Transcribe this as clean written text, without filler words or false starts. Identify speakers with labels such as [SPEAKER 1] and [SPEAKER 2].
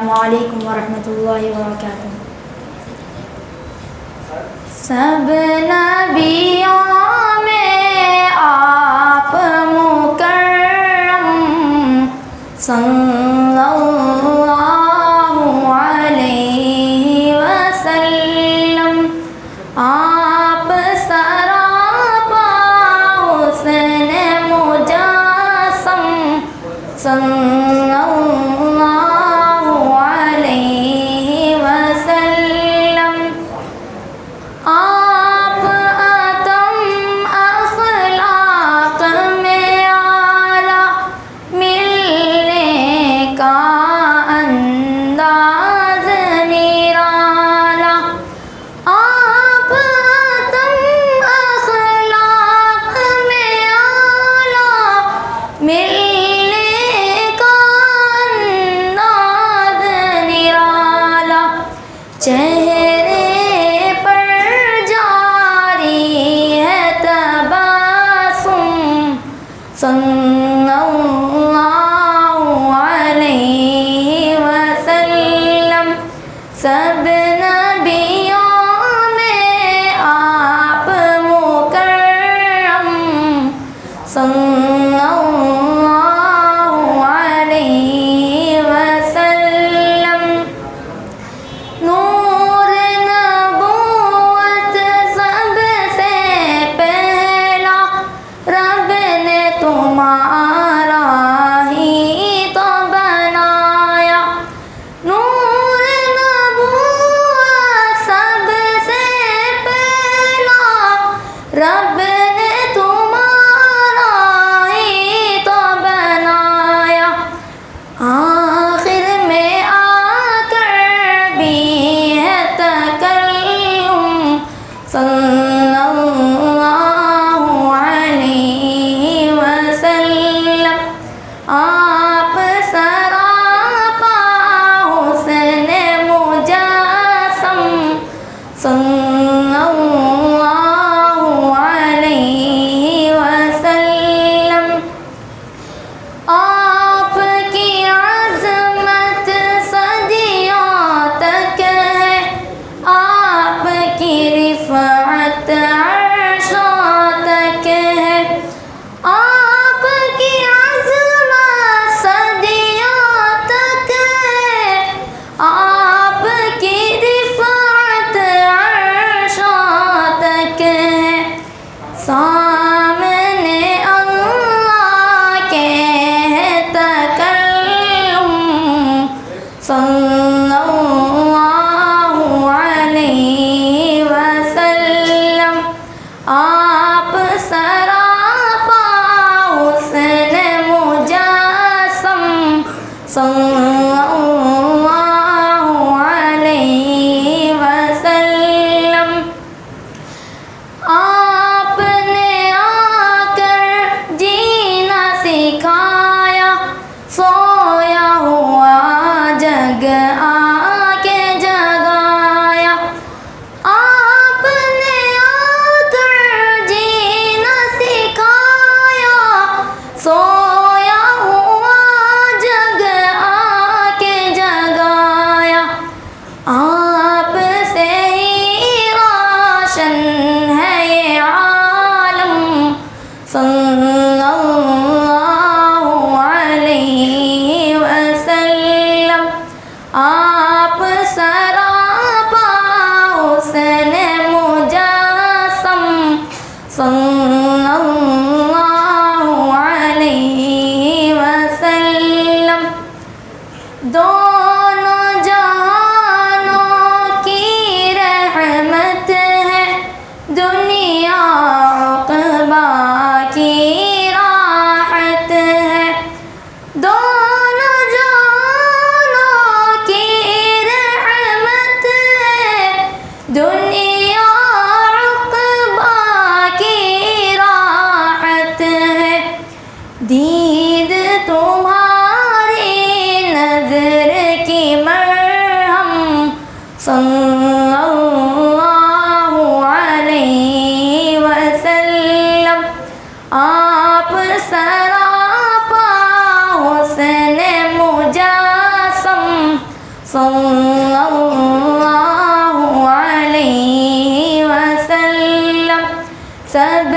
[SPEAKER 1] السلام علیکم ورحمۃ اللہ وبرکاتہ. سب نبیوں میں آپ مکرم صلی اللہ علیہ وسلم. آپ سراپا حسن مجسم صلی اللہ علیہ وسلم. آپ اتم اخلاق میں اعلیٰ ملنے کا انداز نرالا. آپ اتم اخلاق میں اعلیٰ ملنے کا انداز نرالا. چہرے پر جاری ہے تبسم صلی اللہ علیہ وسلم. سب نبیوں میں آپ مکرم صلی اللہ علیہ وسلم. نور نبوت سب سے پہلا رب نے تمہارا ہی تو بنایا. نور نبوت سب سے پہلا رب نے تمہارا ہی تو بنایا. آخر میں آ کر بھی ہے تکلم صلی اللہ علیہ وسلم. آپ سراپا حسن مجسم صلی اللہ علیہ وسلم. آپ کی عظمت صدیوں تک ہے. آپ کی رفعت عرشوں تک ہے. آپ کی عظمت صدیوں تک ہے. آپ کی رفعت عرشوں تک ہے. سامنے اللہ کے ہے تکلم صلی اللہ علیہ وسلم. آپ سراپا حسن مجسم صلی اللہ علیہ وسلم. آپ نے آ کر جینا سکھایا. سویا ہوا جگ آ کے جگایا. آپ نے آ کر جینا سکھایا. سویا ہوا جگ آ کے جگایا. آپ سے ہی روشن ہے یہ عالم صلی اللہ علیہ وسلم. آپ سراپا حسن مجسم صلی اللہ علیہ وسلم. دونوں جہانوں کی رحمت ہے. دنیا عقبیٰ کی راحت ہے. دونوں جہانوں کی رحمت ہے. دنیا عقبیٰ کی راحت ہے. دید تمہاری نظر کی مرہم صلی اللہ علیہ وسلم. آپ سراپا حسن مجسم صلی اللہ علیہ وسلم. سب